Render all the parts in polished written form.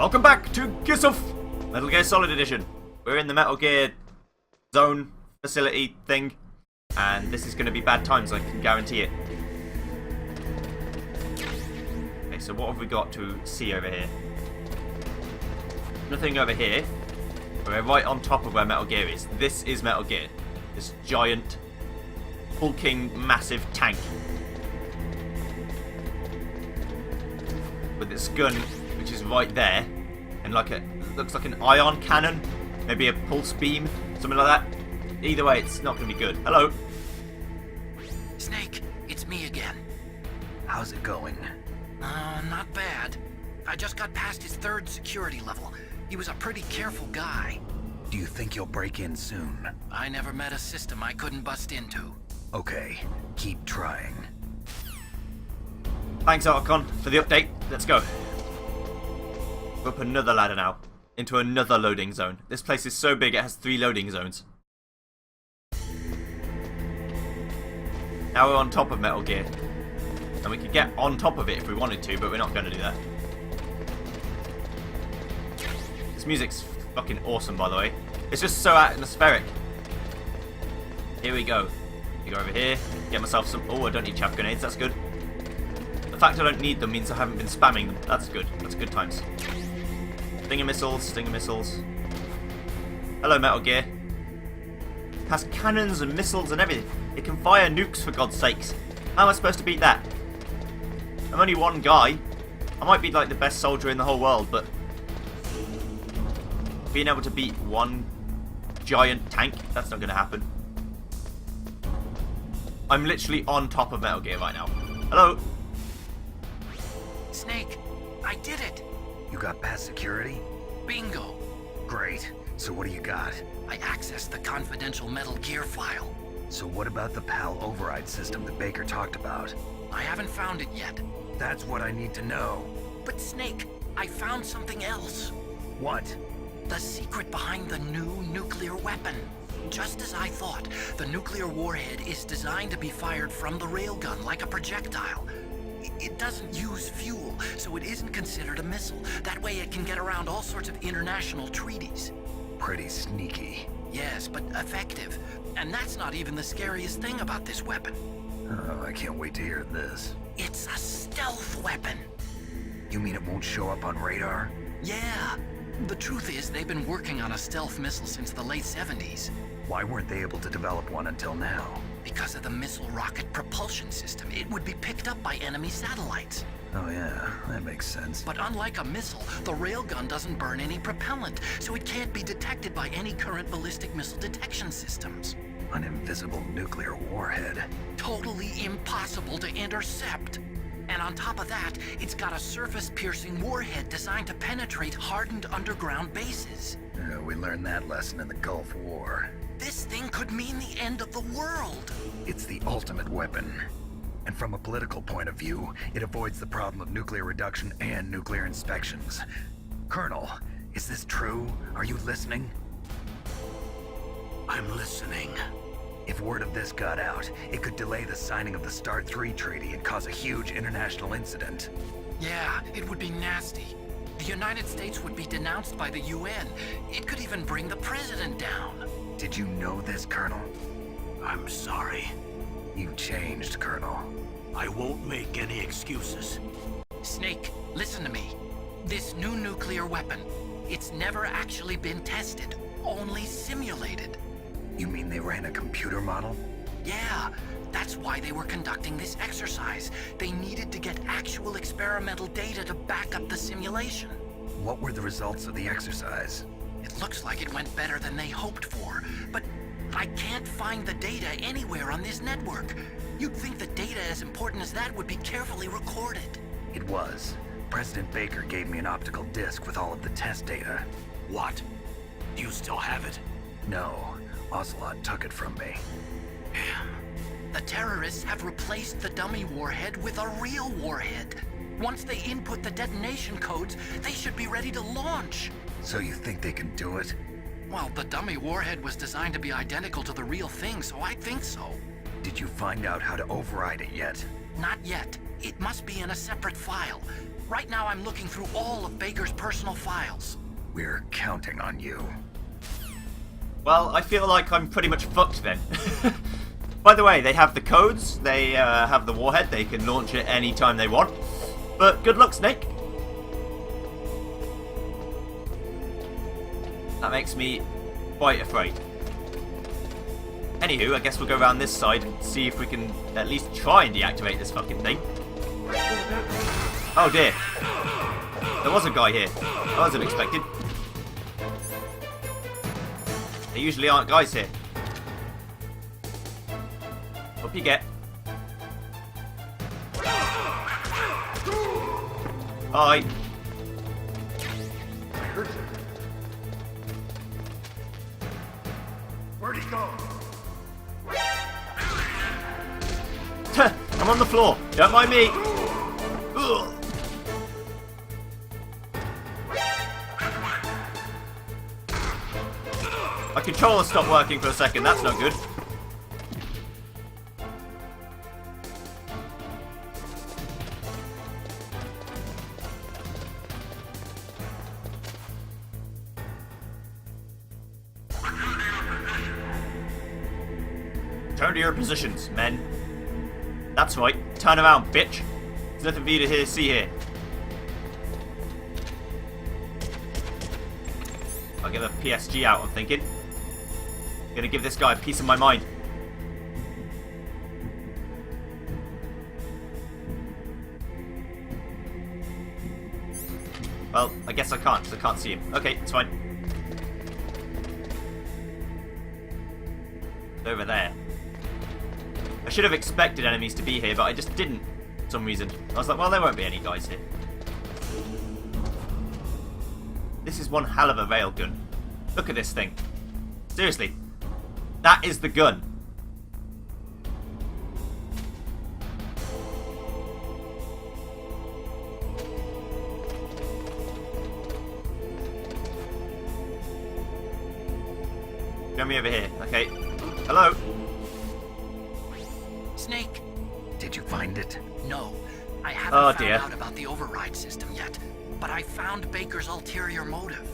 Welcome back to GISHF Metal Gear Solid Edition. We're in the Metal Gear zone facility thing, and this is going to be bad times, I can guarantee it. Okay, so what have we got to see over here? Nothing over here. We're right on top of where Metal Gear is. This is Metal Gear. This giant, hulking, massive tank. With its gun, which is right there, and looks like an ion cannon, maybe a pulse beam, something like that. Either way, it's not going to be good. Hello. Snake, it's me again. How's it going? Not bad. I just got past his third security level. He was a pretty careful guy. Do you think you'll break in soon? I never met a system I couldn't bust into. Okay, keep trying. Thanks, Archon, for the update. Let's go. We're up another ladder now, into another loading zone. This place is so big it has 3 loading zones. Now we're on top of Metal Gear. And we could get on top of it if we wanted to, but we're not going to do that. This music's fucking awesome, by the way. It's just so atmospheric. Here we go. You go over here, get myself some... Oh, I don't need chaff grenades, that's good. The fact I don't need them means I haven't been spamming them. That's good. That's good times. Stinger missiles, stinger missiles. Hello, Metal Gear. It has cannons and missiles and everything. It can fire nukes, for God's sakes. How am I supposed to beat that? I'm only one guy. I might be like the best soldier in the whole world, but being able to beat one giant tank, that's not going to happen. I'm literally on top of Metal Gear right now. Hello? Snake, I did it! You got past security? Bingo! Great. So what do you got? I accessed the confidential Metal Gear file. So what about the PAL override system that Baker talked about? I haven't found it yet. That's what I need to know. But Snake, I found something else. What? The secret behind the new nuclear weapon. Just as I thought, the nuclear warhead is designed to be fired from the railgun like a projectile. It doesn't use fuel, so it isn't considered a missile. That way it can get around all sorts of international treaties. Pretty sneaky. Yes, but effective. And that's not even the scariest thing about this weapon. Oh, I can't wait to hear this. It's a stealth weapon. You mean it won't show up on radar? Yeah. The truth is, they've been working on a stealth missile since the late 70s. Why weren't they able to develop one until now? Because of the missile rocket propulsion system, it would be picked up by enemy satellites. Oh yeah, that makes sense. But unlike a missile, the railgun doesn't burn any propellant, so it can't be detected by any current ballistic missile detection systems. An invisible nuclear warhead. Totally impossible to intercept. And on top of that, it's got a surface-piercing warhead designed to penetrate hardened underground bases. We learned that lesson in the Gulf War. This thing could mean the end of the world. It's the ultimate weapon. And from a political point of view, it avoids the problem of nuclear reduction and nuclear inspections. Colonel, is this true? Are you listening? I'm listening. If word of this got out, it could delay the signing of the START 3 treaty and cause a huge international incident. Yeah, it would be nasty. The United States would be denounced by the UN. It could even bring the president down. Did you know this, Colonel? I'm sorry. You changed, Colonel. I won't make any excuses. Snake, listen to me. This new nuclear weapon, it's never actually been tested, only simulated. You mean they ran a computer model? Yeah, that's why they were conducting this exercise. They needed to get actual experimental data to back up the simulation. What were the results of the exercise? It looks like it went better than they hoped for, but I can't find the data anywhere on this network. You'd think the data as important as that would be carefully recorded. It was. President Baker gave me an optical disc with all of the test data. What? Do you still have it? No, Ocelot took it from me. The terrorists have replaced the dummy warhead with a real warhead. Once they input the detonation codes, they should be ready to launch. So you think they can do it? Well, the dummy warhead was designed to be identical to the real thing, so I think so. Did you find out how to override it yet? Not yet. It must be in a separate file. Right now I'm looking through all of Baker's personal files. We're counting on you. Well, I feel like I'm pretty much fucked then. By the way, they have the codes, they have the warhead, they can launch it anytime they want. But good luck, Snake. That makes me quite afraid. Anywho, I guess we'll go around this side and see if we can at least try and deactivate this fucking thing. Oh dear. There was a guy here. That was unexpected. There usually aren't guys here. Up you get. Bye. Where'd he go? I'm on the floor. Don't mind me. Ugh. My controller stopped working for a second. That's not good. Turn to your positions, men. That's right. Turn around, bitch. There's nothing for you to see here. I'll get a PSG out, I'm thinking. Gonna give this guy a piece of my mind. Well, I guess I can't, because I can't see him. Okay, it's fine. It's over there. I should have expected enemies to be here, but I just didn't for some reason. I was like, well, there won't be any guys here. This is one hell of a railgun. Look at this thing. Seriously. That is the gun. Show me over here. Okay. Hello. Snake? Did you find it? No. I haven't dear. found out about the override system yet. But I found Baker's ulterior motive.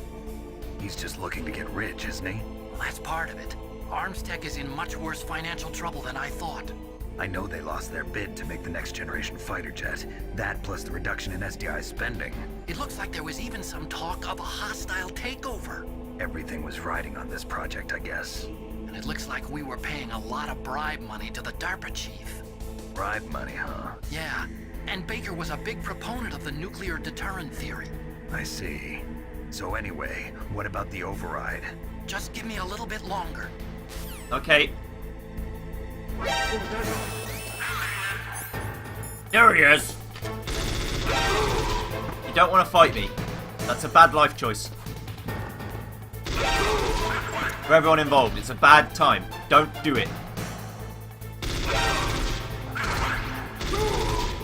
He's just looking to get rich, isn't he? Well, that's part of it. Armstech is in much worse financial trouble than I thought. I know they lost their bid to make the next generation fighter jet. That plus the reduction in SDI spending. It looks like there was even some talk of a hostile takeover. Everything was riding on this project, I guess. And it looks like we were paying a lot of bribe money to the DARPA chief. Bribe money, huh? Yeah, and Baker was a big proponent of the nuclear deterrent theory. I see. So anyway, what about the override? Just give me a little bit longer. Okay. There he is. You don't want to fight me. That's a bad life choice. For everyone involved, it's a bad time. Don't do it.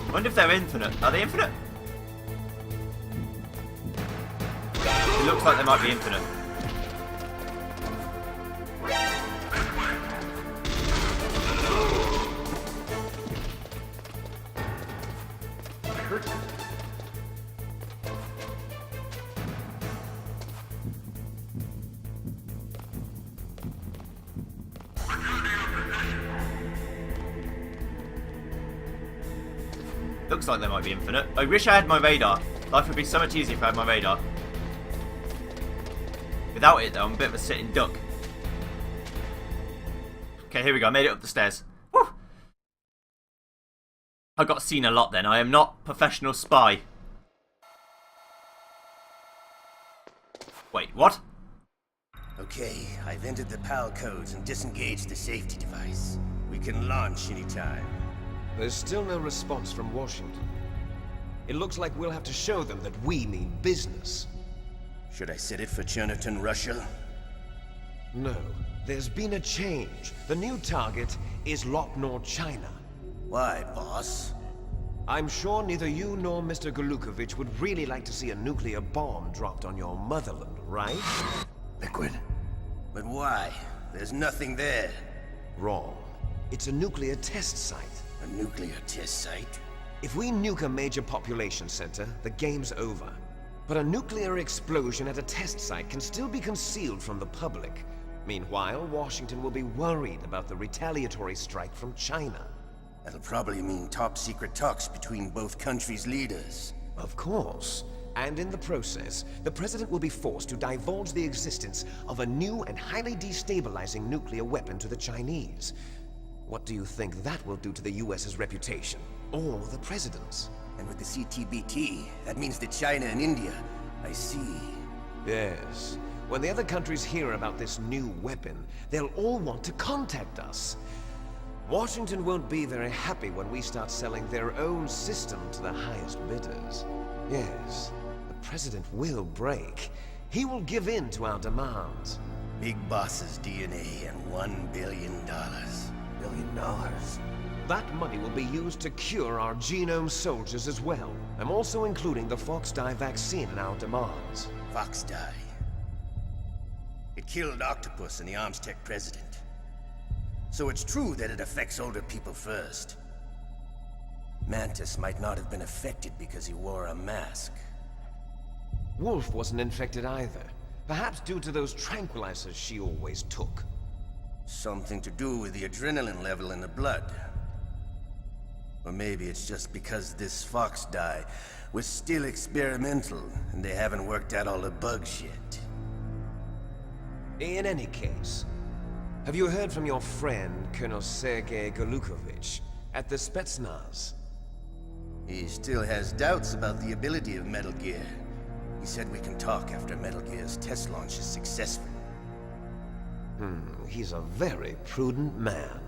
I wonder if they're infinite. Are they infinite? It looks like they might be infinite. Looks like they might be infinite. I wish I had my radar. Life would be so much easier if I had my radar. Without it, though, I'm a bit of a sitting duck. Okay, here we go. I made it up the stairs. Woo! I got seen a lot then. I am not professional spy. Wait, what? Okay, I've entered the PAL codes and disengaged the safety device. We can launch anytime. There's still no response from Washington. It looks like we'll have to show them that we mean business. Should I set it for Chernobyl, Russia? No, there's been a change. The new target is Lopnor, China. Why, boss? I'm sure neither you nor Mr. Golukovich would really like to see a nuclear bomb dropped on your motherland, right? Liquid. But why? There's nothing there. Wrong. It's a nuclear test site. A nuclear test site? If we nuke a major population center, the game's over. But a nuclear explosion at a test site can still be concealed from the public. Meanwhile, Washington will be worried about the retaliatory strike from China. That'll probably mean top-secret talks between both countries' leaders. Of course. And in the process, the President will be forced to divulge the existence of a new and highly destabilizing nuclear weapon to the Chinese. What do you think that will do to the US's reputation? Or the President's? And with the CTBT, that means that China and India. I see. Yes. When the other countries hear about this new weapon, they'll all want to contact us. Washington won't be very happy when we start selling their own system to the highest bidders. Yes, the President will break. He will give in to our demands. Big Boss's DNA and $1 billion. $1 billion? That money will be used to cure our genome soldiers as well. I'm also including the Foxdie vaccine in our demands. Foxdie. It killed Octopus and the Armstech president. So it's true that it affects older people first. Mantis might not have been affected because he wore a mask. Wolf wasn't infected either. Perhaps due to those tranquilizers she always took. Something to do with the adrenaline level in the blood. Or maybe it's just because this Foxdie was still experimental and they haven't worked out all the bugs yet. In any case, have you heard from your friend, Colonel Sergei Golukovich, at the Spetsnaz? He still has doubts about the ability of Metal Gear. He said we can talk after Metal Gear's test launch is successful. He's a very prudent man.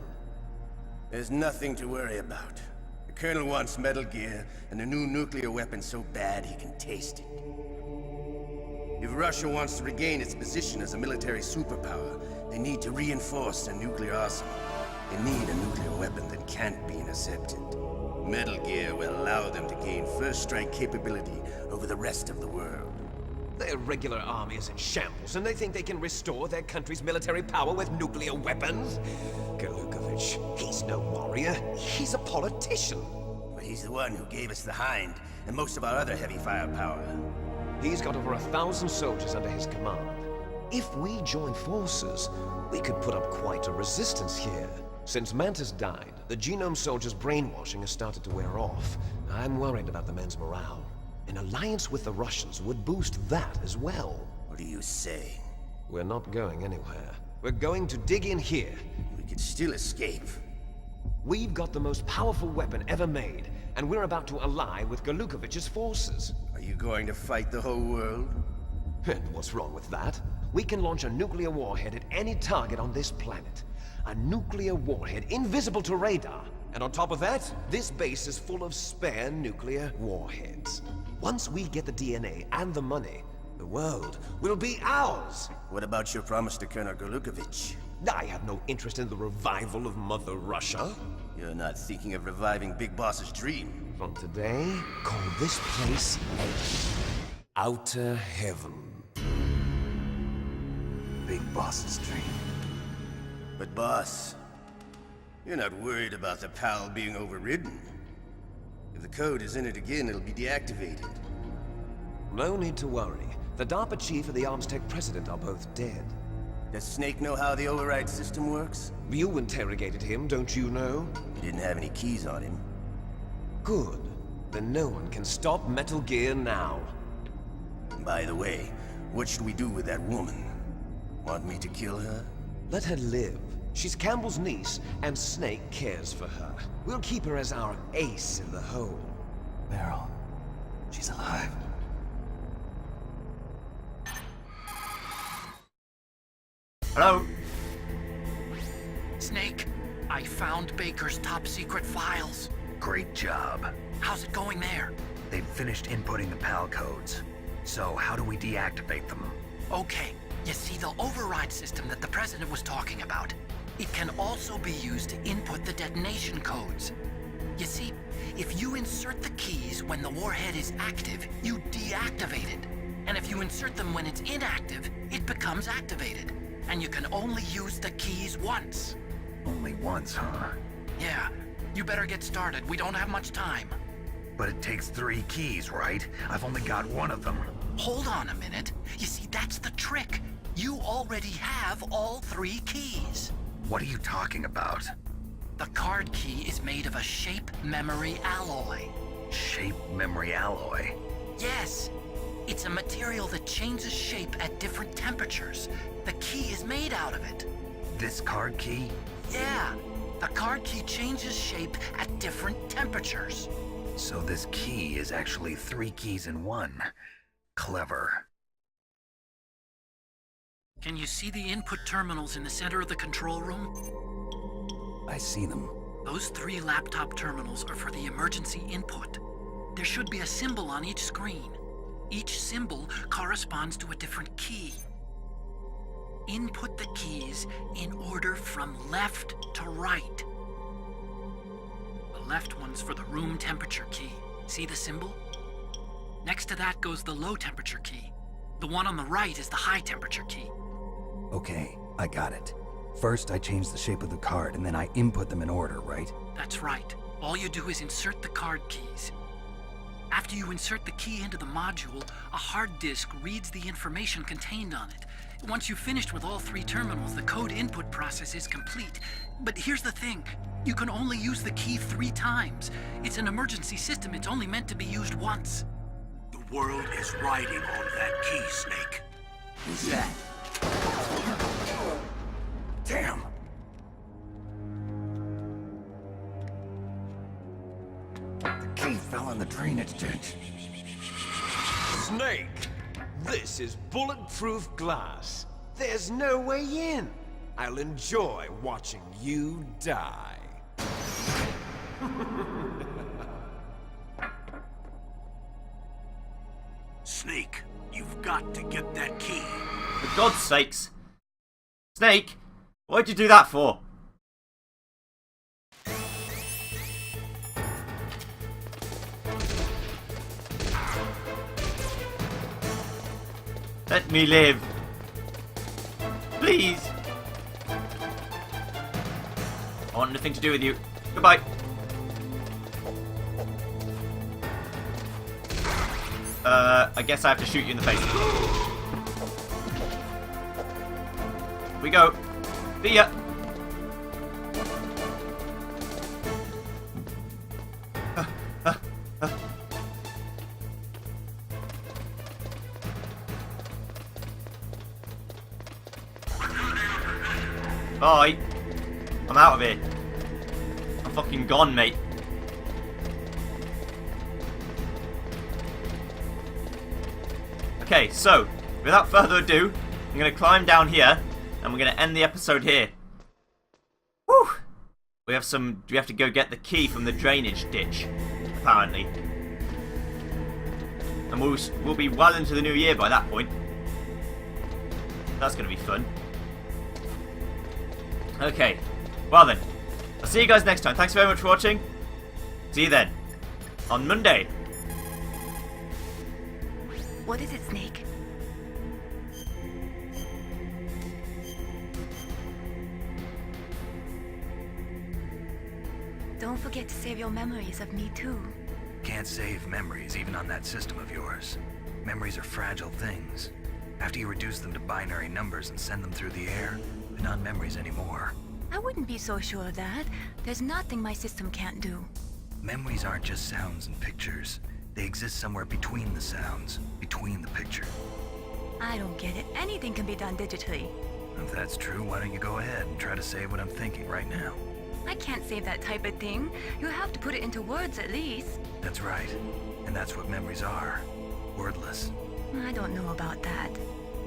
There's nothing to worry about. The Colonel wants Metal Gear and a new nuclear weapon so bad he can taste it. If Russia wants to regain its position as a military superpower, they need to reinforce their nuclear arsenal. They need a nuclear weapon that can't be intercepted. Metal Gear will allow them to gain first strike capability over the rest of the world. Their regular army is in shambles, and they think they can restore their country's military power with nuclear weapons? Golukovich, he's no warrior. He's a politician. But he's the one who gave us the Hind and most of our other heavy firepower. He's got over 1,000 soldiers under his command. If we join forces, we could put up quite a resistance here. Since Mantis died, the genome soldiers' brainwashing has started to wear off. I'm worried about the men's morale. An alliance with the Russians would boost that as well. What are you saying? We're not going anywhere. We're going to dig in here. We could still escape. We've got the most powerful weapon ever made, and we're about to ally with Golukovich's forces. Are you going to fight the whole world? And what's wrong with that? We can launch a nuclear warhead at any target on this planet. A nuclear warhead invisible to radar. And on top of that, this base is full of spare nuclear warheads. Once we get the DNA and the money, the world will be ours! What about your promise to Colonel Golukovich? I have no interest in the revival of Mother Russia. You're not thinking of reviving Big Boss's dream. From today, call this place Outer Heaven. Big Boss's dream. But boss, you're not worried about the PAL being overridden. If the code is in it again, it'll be deactivated. No need to worry. The DARPA chief and the Armstech president are both dead. Does Snake know how the override system works? You interrogated him, don't you know? He didn't have any keys on him. Good. Then no one can stop Metal Gear now. By the way, what should we do with that woman? Want me to kill her? Let her live. She's Campbell's niece, and Snake cares for her. We'll keep her as our ace in the hole. Meryl, she's alive. Hello? Snake, I found Baker's top secret files. Great job. How's it going there? They've finished inputting the PAL codes. So how do we deactivate them? Okay, you see the override system that the President was talking about? It can also be used to input the detonation codes. You see, if you insert the keys when the warhead is active, you deactivate it. And if you insert them when it's inactive, it becomes activated. And you can only use the keys once. Only once, huh? Yeah, you better get started. We don't have much time. But it takes 3 keys, right? I've only got one of them. Hold on a minute. You see, that's the trick. You already have all 3 keys. What are you talking about? The card key is made of a shape memory alloy. Shape memory alloy? Yes. It's a material that changes shape at different temperatures. The key is made out of it. This card key? Yeah. The card key changes shape at different temperatures. So this key is actually 3 keys in one. Clever. Can you see the input terminals in the center of the control room? I see them. Those 3 laptop terminals are for the emergency input. There should be a symbol on each screen. Each symbol corresponds to a different key. Input the keys in order from left to right. The left one's for the room temperature key. See the symbol? Next to that goes the low temperature key. The one on the right is the high temperature key. Okay, I got it. First, I change the shape of the card, and then I input them in order, right? That's right. All you do is insert the card keys. After you insert the key into the module, a hard disk reads the information contained on it. Once you've finished with all 3 terminals, the code input process is complete. But here's the thing. You can only use the key 3 times. It's an emergency system. It's only meant to be used once. The world is riding on that key, Snake. Who's that? Damn! The key fell in the drainage ditch. Snake! This is bulletproof glass. There's no way in. I'll enjoy watching you die. Snake, you've got to get that key. For God's sakes. Snake, what'd you do that for? Let me live. Please. I want nothing to do with you. Goodbye. I guess I have to shoot you in the face. We go. See ya. Bye. I'm out of here. I'm fucking gone, mate. Okay, so, without further ado, I'm going to climb down here, and we're going to end the episode here. Whew! We have to go get the key from the drainage ditch, apparently. And we'll be well into the new year by that point. That's going to be fun. Okay, well then, I'll see you guys next time. Thanks very much for watching. See you then, on Monday. What is it, Snake? Don't forget to save your memories of me too. Can't save memories even on that system of yours. Memories are fragile things. After you reduce them to binary numbers and send them through the air, they're not memories anymore. I wouldn't be so sure of that. There's nothing my system can't do. Memories aren't just sounds and pictures. They exist somewhere between the sounds, between the picture. I don't get it. Anything can be done digitally. If that's true, why don't you go ahead and try to save what I'm thinking right now? I can't save that type of thing. You have to put it into words at least. That's right. And that's what memories are. Wordless. I don't know about that.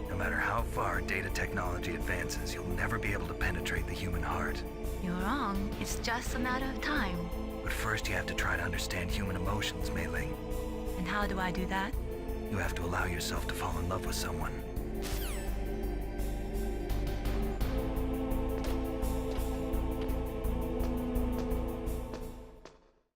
No matter how far data technology advances, you'll never be able to penetrate the human heart. You're wrong. It's just a matter of time. But first you have to try to understand human emotions, Mei Ling. And how do I do that? You have to allow yourself to fall in love with someone.